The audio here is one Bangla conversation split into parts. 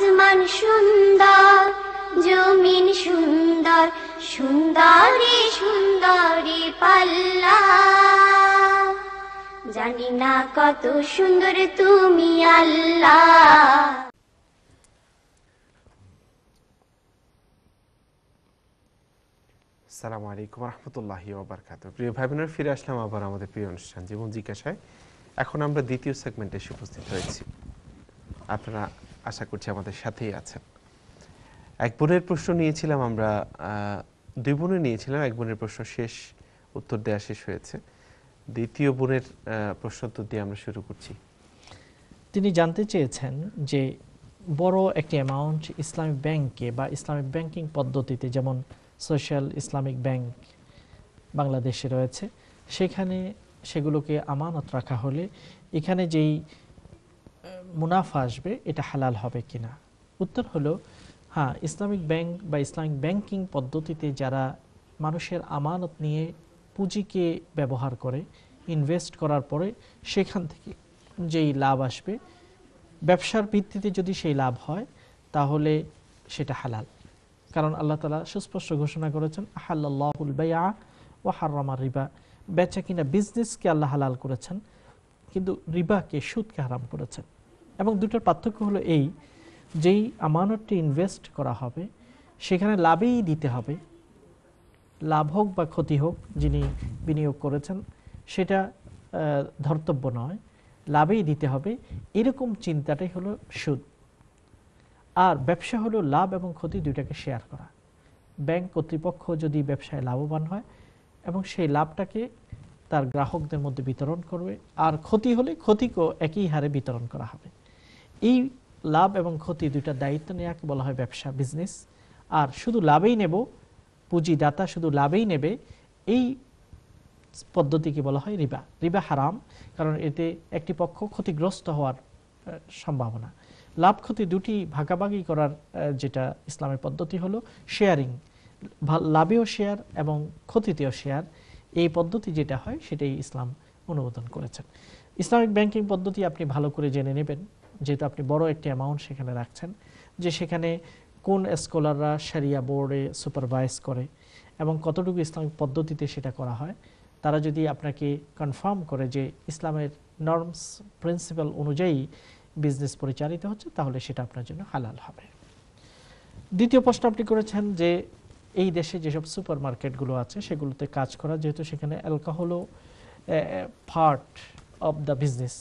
আসমান সুন্দর, জমিন সুন্দর, সুন্দরী সুন্দরী পাল্লা। জানি না কত সুন্দর তুমি আল্লাহ। আসসালামু আলাইকুম রহমতুল্লাহি ওয়া বারাকাতুহু। প্রিয় ভাই বোনেরা, ফিরে আসলাম আবার আমাদের প্রিয় অনুষ্ঠান জীবন জিজ্ঞাসায়। এখন আমরা দ্বিতীয় সেগমেন্টে এসে উপস্থিত হয়েছি। আপনারা আশা করছি আমাদের সাথেই আছেন। এক বোনের প্রশ্ন নিয়েছিলাম আমরা, দুই বোনের নিয়েছিলাম, এক বোনের প্রশ্ন শেষ, উত্তর দেওয়া শেষ হয়েছে। দ্বিতীয় বোনের প্রশ্ন উত্তর দিয়ে আমরা শুরু করছি। তিনি জানতে চেয়েছেন যে বড় একটি অ্যামাউন্ট ইসলামিক ব্যাংকে বা ইসলামিক ব্যাংকিং পদ্ধতিতে, যেমন সোশ্যাল ইসলামিক ব্যাংক বাংলাদেশে রয়েছে, সেখানে সেগুলোকে আমানত রাখা হলে এখানে যেই মুনাফা আসবে এটা হালাল হবে কিনা। উত্তর হলো হ্যাঁ, ইসলামিক ব্যাংক বা ইসলামিক ব্যাংকিং পদ্ধতিতে যারা মানুষের আমানত নিয়ে পুঁজিকে ব্যবহার করে, ইনভেস্ট করার পরে সেখান থেকে যেই লাভ আসবে, ব্যবসার ভিত্তিতে যদি সেই লাভ হয় তাহলে সেটা হালাল। কারণ আল্লাহ তাআলা সুস্পষ্ট ঘোষণা করেছেন, আহাল্লাল্লাহুল বাইআ ওয়া হাররামা রিবা। বেচা কিনা, বিজনেসকে আল্লাহ হালাল করেছেন, কিন্তু রিবাকে, সুদকে হারাম করেছেন। এবং দুটোর পার্থক্য হলো এই, যেই আমানতটি ইনভেস্ট করা হবে সেখানে লাভেই দিতে হবে, লাভ হোক বা ক্ষতি হোক, যিনি বিনিয়োগ করেছেন সেটা ধর্তব্য নয়, লাভেই দিতে হবে, এরকম চিন্তাটাই হলো সুদ। আর ব্যবসা হলো লাভ এবং ক্ষতি দুইটাকে শেয়ার করা। ব্যাংক কর্তৃপক্ষ যদি ব্যবসায় লাভবান হয় এবং সেই লাভটাকে তার গ্রাহকদের মধ্যে বিতরণ করবে, আর ক্ষতি হলে ক্ষতিকেও একই হারে বিতরণ করা হবে। এই লাভ এবং ক্ষতি দুইটা দায়িত্ব নেওয়াকে বলা হয় ব্যবসা, বিজনেস। আর শুধু লাভেই নেব, পুঁজিদাতা শুধু লাভেই নেবে, এই পদ্ধতিকে বলা হয় রিবা। রিবা হারাম, কারণ এতে একটি পক্ষ ক্ষতিগ্রস্ত হওয়ার সম্ভাবনা। লাভ ক্ষতি দুটি ভাগাভাগি করার যেটা ইসলামের পদ্ধতি হলো শেয়ারিং, লাভেও শেয়ার এবং ক্ষতিতেও শেয়ার। এই পদ্ধতি যেটা হয় সেটাই ইসলাম অনুমোদন করেছেন। ইসলামিক ব্যাংকিং পদ্ধতি আপনি ভালো করে জেনে নেবেন, যেহেতু আপনি বড় একটি অ্যামাউন্ট সেখানে রাখছেন, যে সেখানে কোন স্কলাররা শরিয়া বোর্ডে সুপারভাইজ করে এবং কতটুকু ইসলামিক পদ্ধতিতে সেটা করা হয়। তারা যদি আপনাকে কনফার্ম করে যে ইসলামের নর্মস প্রিন্সিপাল অনুযায়ী বিজনেস পরিচালিত হচ্ছে, তাহলে সেটা আপনার জন্য হালাল হবে। দ্বিতীয় প্রশ্ন আপনি করেছেন যে এই দেশে যেসব সুপার মার্কেটগুলো আছে সেগুলোতে কাজ করা, যেহেতু সেখানে অ্যালকোহলও পার্ট অফ দ্য বিজনেস,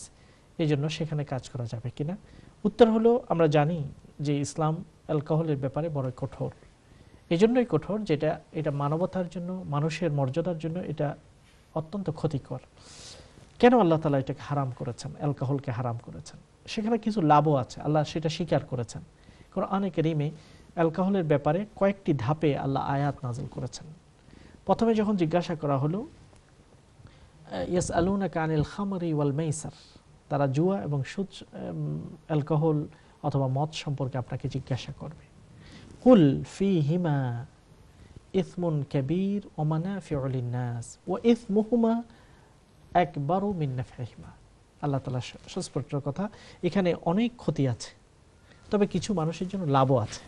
এই জন্য সেখানে কাজ করা যাবে কিনা। উত্তর হলো, আমরা জানি যে ইসলাম অ্যালকোহলের ব্যাপারে বড় কঠোর। এই জন্যই কঠোর যেটা এটা মানবতার জন্য, মানুষের মর্যাদার জন্য এটা অত্যন্ত ক্ষতিকর। কেন আল্লাহ তাআলা এটাকে হারাম করেছেন, অ্যালকোহলকে হারাম করেছেন? সেখানে কিছু লাভও আছে, আল্লাহ সেটা স্বীকার করেছেন। কোরআনে কারীমে অ্যালকোহলের ব্যাপারে কয়েকটি ধাপে আল্লাহ আয়াত নাযিল করেছেন। প্রথমে যখন জিজ্ঞাসা করা হলো, ইয়াসআলুনাকা আনিল খামরি ওয়াল মাইসার, তারা জুয়া এবং সুদ, অ্যালকোহল অথবা মদ সম্পর্কে আপনাকে জিজ্ঞাসা করবে। কুল ফীহিমা ইসমুন কাবীর ওয়া মানাফিউ লিন-নাস ওয়া ইসমুহুমা আকবারু মিন নাফইহিমা। আল্লাহ তাআলা সুস্পষ্ট কথা, এখানে অনেক ক্ষতি আছে, তবে কিছু মানুষের জন্য লাভও আছে।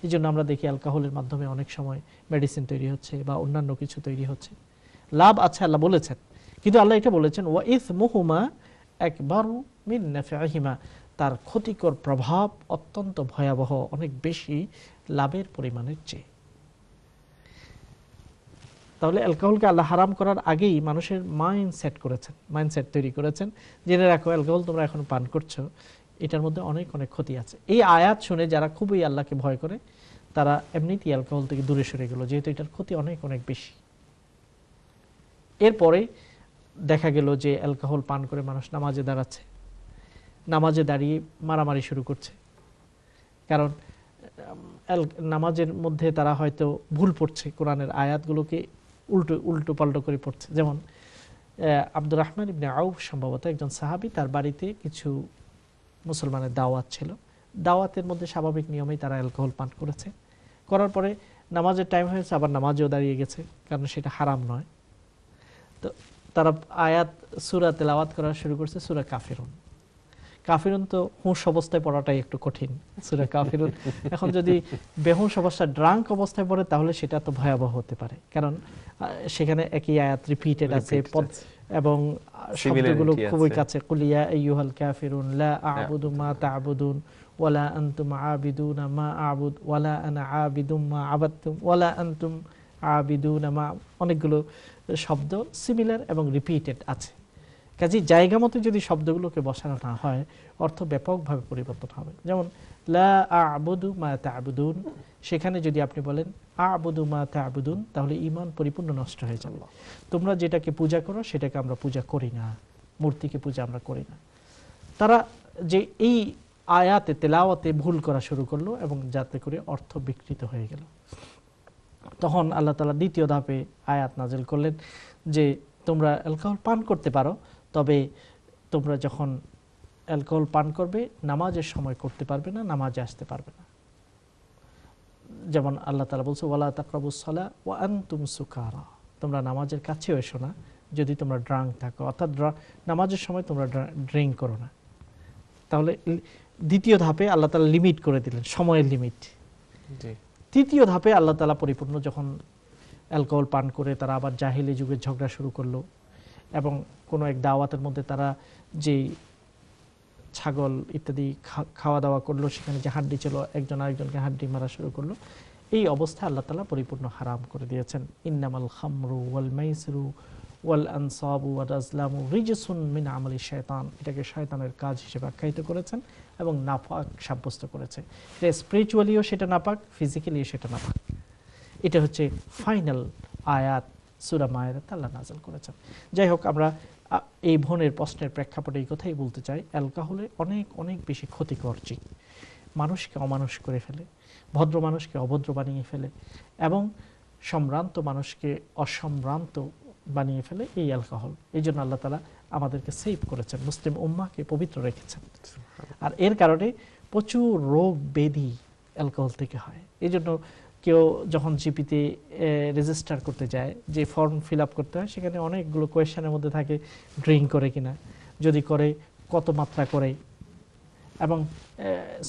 এই জন্য আমরা দেখি অ্যালকোহলের মাধ্যমে অনেক সময় মেডিসিন তৈরি হচ্ছে বা অন্যান্য কিছু তৈরি হচ্ছে। লাভ আছে আল্লাহ বলেছেন, কিন্তু আল্লাহ এটা বলেছেন ওয়া ইসমুহুমা আকবারু মিন নাফইহিমা, তার ক্ষতিকর প্রভাব অত্যন্ত ভয়াবহ, অনেক বেশি লাভের পরিমাণের চেয়ে। তাহলে অ্যালকোহলকে আল্লাহ হারাম করার আগেই মানুষের মাইন্ডসেট তৈরি করেছেন, জেনে রাখো অ্যালকোহল তোমরা এখন পান করছো, এটার মধ্যে অনেক অনেক ক্ষতি আছে। এই আয়াত শুনে যারা খুবই আল্লাহকে ভয় করে, তারা এমনিতেই অ্যালকোহল থেকে দূরে সরে গেল, যেহেতু এটার ক্ষতি অনেক অনেক বেশি। এরপরে দেখা গেল যে অ্যালকোহল পান করে মানুষ নামাজে দাঁড়াচ্ছে, নামাজে দাঁড়িয়ে মারামারি শুরু করছে, কারণ নামাজের মধ্যে তারা হয়তো ভুল পড়ছে, কোরআনের আয়াতগুলোকে উল্টো পাল্টো করে পড়ছে। যেমন আব্দুর রহমান ইবনে আউফ সম্ভবত একজন সাহাবী, তার বাড়িতে কিছু মুসলমানের দাওয়াত ছিল, দাওয়াতের মধ্যে স্বাভাবিক নিয়মেই তারা অ্যালকোহল পান করেছে, করার পরে নামাজের টাইম হয়েছে, আবার নামাজেও দাঁড়িয়ে গেছে, কারণ সেটা হারাম নয়। তো তারা আয়াত সূরা তেলাওয়াত করা শুরু করছে, সূরা কাফিরুন। কাফিরুন তো হুঁশ অবস্থায় পড়াটাই একটু কঠিন, সূরা কাফিরুন। এখন যদি বেহুঁশ অবস্থায় ড্রাঙ্ক অবস্থায় পড়ে তাহলে সেটা তো ভয়াবহ হতে পারে, কারণ সেখানে একই আয়াত রিপিটেড আছে এবং শব্দগুলো খুবই কাছে। কুলিয়া আইয়ুহাল কাফিরুন লা আ'বুদু মা তা'বুদুন ওয়ালা আনতুম আবিদুনা মা আ'বুদ ওয়ালা আনা আবিদুম মা আবাদতুম ওয়ালা আনতুম আবিদুনা মা, অনেকগুলো শব্দ সিমিলার এবং রিপিটেড আছে। কাজে জায়গা মতো যদি শব্দগুলোকে বসানো না হয় অর্থ ব্যাপকভাবে পরিবর্তন হবে। যেমন লা আ'বুদু মা তা'বুদুন, সেখানে যদি আপনি বলেন আ'বুদু মা তা'বুদুন তাহলে ঈমান পরিপূর্ণ নষ্ট হয়ে যাবে। তোমরা যেটাকে পূজা করো সেটাকে আমরা পূজা করি না, মূর্তিকে পূজা আমরা করি না। তারা যে এই আয়াতে তেলাওয়াতে ভুল করা শুরু করলো এবং যাতে করে অর্থ বিকৃত হয়ে গেল, তখন আল্লাহ তাআলা দ্বিতীয় ধাপে আয়াত নাযিল করলেন যে তোমরা অ্যালকোহল পান করতে পারো, তবে তোমরা যখন অ্যালকোহল পান করবে নামাজের সময় করতে পারবে না, নামাজে আসতে পারবে না। যেমন আল্লাহ তাআলা বলছে ওয়ালা তাকরাবুস সালাহ ওয়া আনতুম সুকারা, তোমরা নামাজের কাছেও এসো না যদি তোমরা ড্রাঙ্ক থাকো, অর্থাৎ নামাজের সময় তোমরা ড্রিঙ্ক করো না। তাহলে দ্বিতীয় ধাপে আল্লাহ তাআলা লিমিট করে দিলেন, সময়ের লিমিট। তৃতীয় ধাপে আল্লাহ তাআলা পরিপূর্ণ যখন অ্যালকোহল পান করে তারা আবার জাহিলি যুগের ঝগড়া শুরু করলো এবং কোনো এক দাওয়াতের মধ্যে তারা যে ছাগল ইত্যাদি খাওয়া দাওয়া করলো, সেখানে যে হাড্ডি ছিল একজন আরেকজনকে হাড্ডি মারা শুরু করলো, এই অবস্থায় আল্লাহ তাআলা পরিপূর্ণ হারাম করে দিয়েছেন। ইন্নামাল খামরু ওয়াল মাইসিরু ওয়াল আনসাবু ওয়াল আজলামু রিজসুন মিন আমালি শায়তান, এটাকে শয়তানের কাজ হিসেবে আখ্যায়িত করেছেন এবং নাপাক সাব্যস্ত করেছে। এটা স্পিরিচুয়ালিও সেটা নাপাক, ফিজিক্যালিও সেটা নাপাক। এটা হচ্ছে ফাইনাল আয়াত সূরা মায়েদাতে আল্লাহ নাযিল করেছেন। যাই হোক, আমরা এই বোনের প্রশ্নের প্রেক্ষাপটে এই কথাই বলতে চাই, অ্যালকোহলে অনেক অনেক বেশি ক্ষতিকর দিক, মানুষকে অমানুষ করে ফেলে, ভদ্র মানুষকে অভদ্র বানিয়ে ফেলে এবং সম্ভ্রান্ত মানুষকে অসম্ভ্রান্ত বানিয়ে ফেলে এই অ্যালকোহল। এই জন্য আল্লাহ তাআলা আমাদেরকে সেভ করেছেন, মুসলিম উম্মাহকে পবিত্র রেখেছেন। আর এর কারণে প্রচুর রোগ ব্যাধি অ্যালকোহল থেকে হয়। এই জন্য কেউ যখন জিপিতে রেজিস্টার করতে যায়, যে ফর্ম ফিল আপ করতে হয়, সেখানে অনেকগুলো কোয়েশ্চেনের মধ্যে থাকে ড্রিঙ্ক করে কিনা, যদি করে কত মাত্রা করে এবং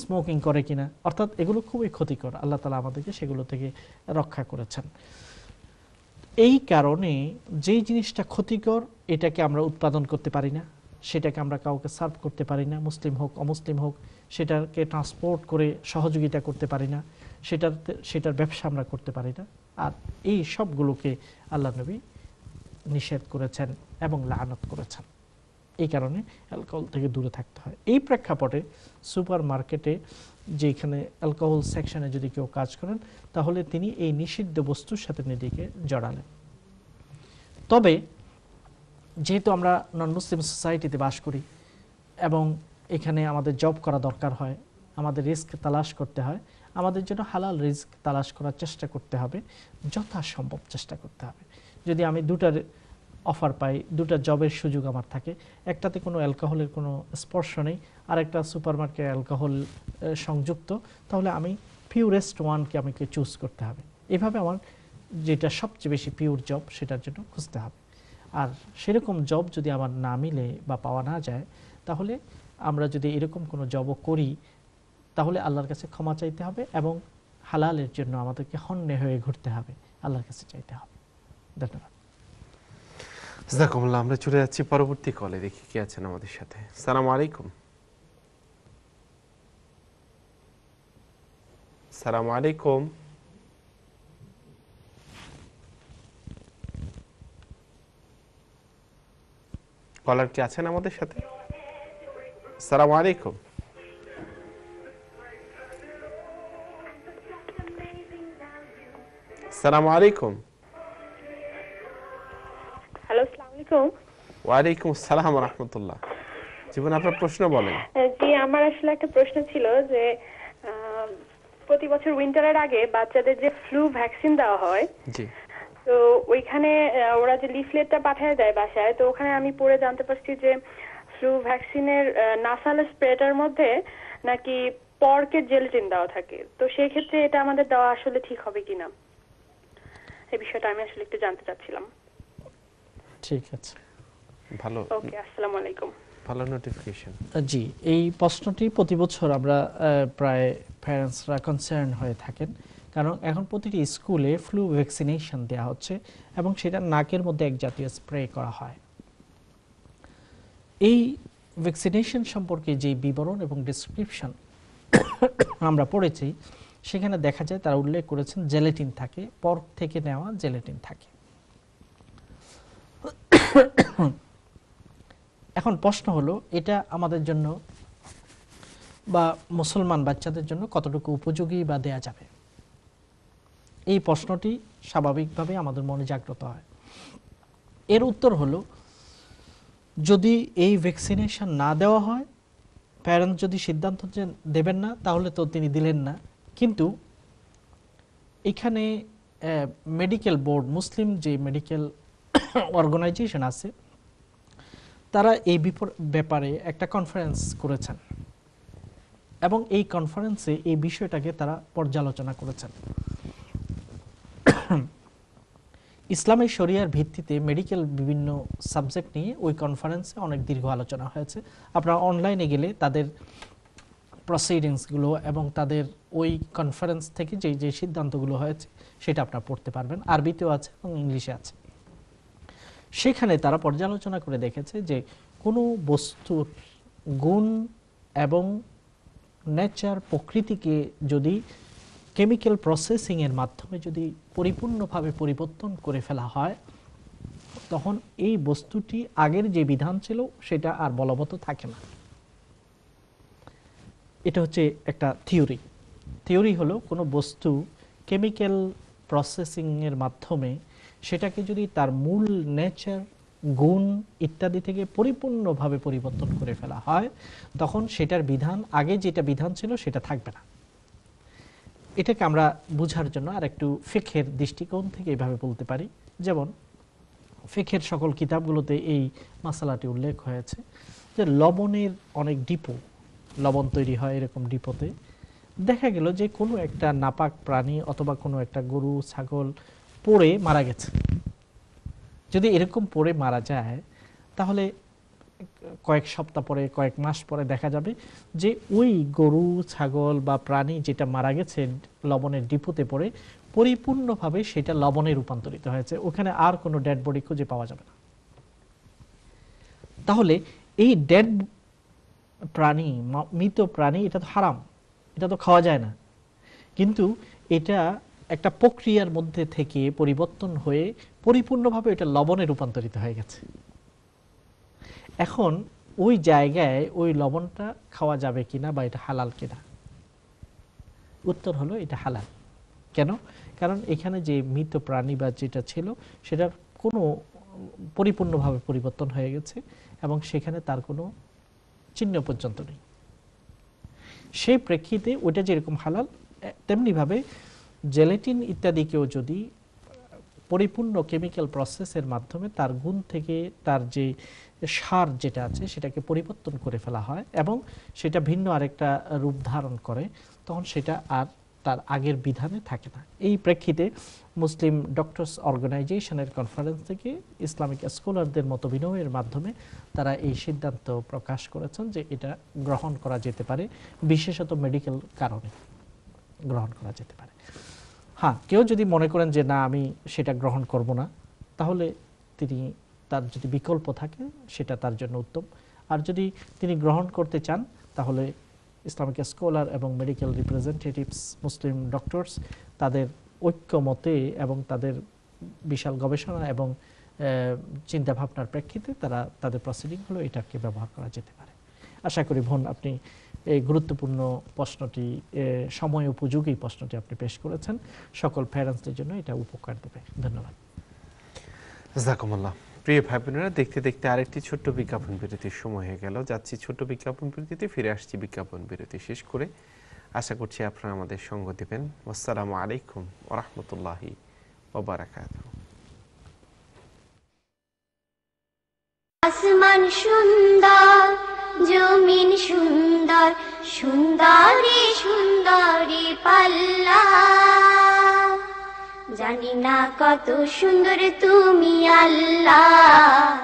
স্মোকিং করে কিনা, অর্থাৎ এগুলো খুবই ক্ষতিকর। আল্লাহ তাআলা আমাদেরকে সেগুলো থেকে রক্ষা করেছেন। এই কারণে যেই জিনিসটা ক্ষতিকর এটাকে আমরা উৎপাদন করতে পারি না, সেটাকে আমরা কাউকে সার্ভ করতে পারি না, মুসলিম হোক অমুসলিম হোক, সেটাকে ট্রান্সপোর্ট করে সহযোগিতা করতে পারি না, সেটার ব্যবসা আমরা করতে পারি না। আর এই সবগুলোকে আল্লাহ নবী নিষেধ করেছেন এবং লানত করেছেন। এই কারণে অ্যালকোহল থেকে দূরে থাকতে হয়। এই প্রেক্ষাপটে সুপার মার্কেটে যেখানে অ্যালকোহল সেকশনে যদি কেউ কাজ করেন তাহলে তিনি এই নিষিদ্ধ বস্তুর সাথে নিজেকে জড়ালেন। তবে যেহেতু আমরা নন মুসলিম সোসাইটিতে বাস করি এবং এখানে আমাদের জব করা দরকার হয়, আমাদের রিস্ক তালাশ করতে হয়, আমাদের জন্য হালাল রিস্ক তালাশ করার চেষ্টা করতে হবে, যথাসম্ভব চেষ্টা করতে হবে। যদি আমি দুটার অফার পাই, দুটা জবের সুযোগ আমার থাকে, একটাতে কোনো অ্যালকোহলের কোনো স্পর্শ নেই আর একটা সুপারমার্কেট অ্যালকোহল সংযুক্ত, তাহলে আমি পিউরেস্ট ওয়ানকে আমাকে চুজ করতে হবে। এভাবে আমার যেটা সবচেয়ে বেশি পিওর জব সেটার জন্য খুঁজতে হবে। আর সেরকম জব যদি আমার না মিলে বা পাওয়া না যায়, তাহলে আমরা যদি এরকম কোনো জবও করি তাহলে আল্লাহর কাছে ক্ষমা চাইতে হবে এবং হালালের জন্য আমাদেরকে হন্যে হয়ে ঘুরতে হবে, আল্লাহর কাছে চাইতে হবে। ধন্যবাদ। জাযাকুমুল্লাহ। আমরা চলে যাচ্ছি পরবর্তী কলে, দেখি কে আছেন আমাদের সাথে। আসসালামু আলাইকুম। আসসালামু আলাইকুম। কলার কি আছেন আমাদের সাথে? আসসালামু আলাইকুম। আসসালামু আলাইকুম। হ্যালো, আসসালামু আলাইকুম। ওয়ালাইকুম আসসালাম ওয়া রাহমাতুল্লাহ। জীবন, আপনার প্রশ্ন বলেন। জি, আমার আসলে একটা প্রশ্ন ছিল যে প্রতি বছর উইন্টারের আগে বাচ্চাদের যে ফ্লু ভ্যাকসিন দেওয়া হয়, জি, তো ওইখানে ওরা যে লিফলেটটা পাঠিয়ে দেয় বাসায়, তো ওখানে আমি পড়ে জানতে পারছি যে ফ্লু ভ্যাকসিনের নাসাল স্প্রেটার মধ্যে নাকি পর্কের জেলটিন দেওয়া থাকে। তো সেই ক্ষেত্রে এটা আমাদের দেওয়া আসলে ঠিক হবে কিনা, এই বিষয়টা আমি আসলে একটু জানতে চাচ্ছিলাম। ঠিক আছে, ভালো। ওকে, আসসালামু আলাইকুম। ভালো নোটিফিকেশন। জি, এই প্রশ্নটি প্রতি বছর আমরা প্রায় প্যারেন্টসরা কনসার্ন হয়ে থাকেন, কারণ এখন প্রতিটি স্কুলে ফ্লু ভ্যাকসিনেশন দেওয়া হচ্ছে এবং সেটা নাকের মধ্যে এক জাতীয় স্প্রে করা হয়। এই ভ্যাকসিনেশন সম্পর্কে যে বিবরণ এবং ডেসক্রিপশন আমরা পড়েছি, সেখানে দেখা যায় তারা উল্লেখ করেছেন জেলেটিন থাকে, পর্ক থেকে নেওয়া জেলেটিন থাকে। এখন প্রশ্ন হলো, এটা আমাদের জন্য বা মুসলমান বাচ্চাদের জন্য কতটুকু উপযোগী বা দেয়া যাবে? এই প্রশ্নটি স্বাভাবিকভাবে আমাদের মনে জাগ্রত হয়। এর উত্তর হলো, যদি এই ভ্যাকসিনেশন না দেওয়া হয়, প্যারেন্ট যদি সিদ্ধান্ত দেবেন না, তাহলে তো তিনি দিলেন না। কিন্তু এখানে মেডিকেল বোর্ড, মুসলিম যে মেডিকেল অর্গানাইজেশন আছে, তারা এই ব্যাপারে একটা কনফারেন্স করেছেন এবং এই কনফারেন্সে এই বিষয়টাকে তারা পর্যালোচনা করেছেন। ইসলামের শরিয়ার ভিত্তিতে মেডিকেল বিভিন্ন সাবজেক্ট নিয়ে ওই কনফারেন্সে অনেক দীর্ঘ আলোচনা হয়েছে। আপনারা অনলাইনে গেলে তাদের প্রসিডিংসগুলো এবং তাদের ওই কনফারেন্স থেকে যে যে সিদ্ধান্তগুলো হয়েছে সেটা আপনারা পড়তে পারবেন। আরবিতেও আছে এবং ইংলিশে আছে। সেখানে তারা পর্যালোচনা করে দেখেছে যে কোনো বস্তুর গুণ এবং নেচার, প্রকৃতিকে যদি কেমিক্যাল প্রসেসিংয়ের মাধ্যমে যদি পরিপূর্ণভাবে পরিবর্তন করে ফেলা হয়, তখন এই বস্তুটি আগের যে বিধান ছিল সেটা আর বলবৎ থাকে না। এটা হচ্ছে একটা থিওরি। থিওরি হলো, কোনো বস্তু কেমিক্যাল প্রসেসিংয়ের মাধ্যমে সেটাকে যদি তার মূল নেচার, গুণ ইত্যাদি থেকে পরিপূর্ণভাবে পরিবর্তন করে ফেলা হয়, তখন সেটার বিধান, আগে যেটা বিধান ছিল সেটা থাকবে না। এটাকে আমরা বুঝার জন্য আর একটু ফিকহের দৃষ্টিকোণ থেকে এইভাবে বলতে পারি। যেমন ফিকহের সকল কিতাবগুলোতে এই মাসালাটি উল্লেখ হয়েছে যে লবণের অনেক ডিপো, লবণ তৈরি হয় এরকম ডিপোতে। দেখা গেল যে কোনো একটা নাপাক প্রাণী অথবা কোনো একটা গরু, ছাগল পড়ে মারা গেছে। যদি এরকম পড়ে মারা যায়, তাহলে কয়েক সপ্তাহ পরে, কয়েক মাস পরে দেখা যাবে যে ওই গরু, ছাগল বা প্রাণী যেটা মারা গেছে লবণের ডিপোতে পড়ে, পরিপূর্ণভাবে সেটা লবণে রূপান্তরিত হয়েছে। ওখানে আর কোনো ডেড বডি খুঁজে পাওয়া যাবে না। তাহলে এই ডেড প্রাণী, মৃত প্রাণী, এটা তো হারাম, এটা তো খাওয়া যায় না। কিন্তু এটা একটা প্রক্রিয়ার মধ্যে থেকে পরিবর্তন হয়ে পরিপূর্ণভাবে এটা লবণে রূপান্তরিত হয়ে গেছে। এখন ওই জায়গায় ওই লবণটা খাওয়া যাবে কিনা বা এটা হালাল কিনা? উত্তর হলো এটা হালাল। কেন? কারণ এখানে যে মৃত প্রাণী বা যেটা ছিল সেটা কোনো পরিপূর্ণভাবে পরিবর্তন হয়ে গেছে এবং সেখানে তার কোনো চিহ্ন পর্যন্ত নেই। সেই প্রেক্ষিতে ওইটা যেরকম হালাল, তেমনিভাবে জেলেটিন ইত্যাদিকেও যদি পরিপূর্ণ কেমিক্যাল প্রসেসের মাধ্যমে তার গুণ থেকে তার যে সার যেটা আছে সেটাকে পরিবর্তন করে ফেলা হয় এবং সেটা ভিন্ন আরেকটা রূপ ধারণ করে, তখন সেটা আর তার আগের বিধানে থাকে না। এই প্রেক্ষিতে মুসলিম ডক্টরস অর্গানাইজেশনের কনফারেন্স থেকে ইসলামিক স্কলারদের মত বিনিময়ের মাধ্যমে তারা এই সিদ্ধান্ত প্রকাশ করেছেন যে এটা গ্রহণ করা যেতে পারে, বিশেষত মেডিকেল কারণে গ্রহণ করা যেতে পারে। হ্যাঁ, কেউ যদি মনে করেন যে না আমি সেটা গ্রহণ করব না, তাহলে তিনি, তার যদি বিকল্প থাকে সেটা তার জন্য উত্তম। আর যদি তিনি গ্রহণ করতে চান, তাহলে ইসলামিক স্কলার এবং মেডিকেল রিপ্রেজেন্টেটিভস, মুসলিম ডক্টরস, তাদের ঐক্যমতে এবং তাদের বিশাল গবেষণা এবং চিন্তাভাবনার প্রেক্ষিতে তারা তাদের প্রসিডিংগুলো এটাকে ব্যবহার করা যেতে পারে। আশা করি বোন, আপনি এই গুরুত্বপূর্ণ প্রশ্নটি, সময় উপযোগী প্রশ্নটি আপনি পেশ করেছেন। সকল প্যারেন্টসদের জন্য এটা উপকার দেবে। ধন্যবাদ। জাযাকুমুল্লাহ। প্রিয় ভাই বোনেরা, দেখতে দেখতে আরেকটি ছোট্ট বিজ্ঞাপন বিরতির সময় হয়ে গেল। যাচ্ছি ছোট্ট বিজ্ঞাপন বিরতিতে, ফিরে আসছি বিজ্ঞাপন বিরতি শেষ করে। আশা করছি আপনারা আমাদের সঙ্গ দেবেন। আসসালামু আলাইকুম ওয়া রাহমাতুল্লাহি ওয়া বারাকাতুহু। আসমান সুন্দর, জমিন সুন্দর, সুন্দরী সুন্দরী পাল্লা। জানি না কত সুন্দর তুমি আল্লাহ।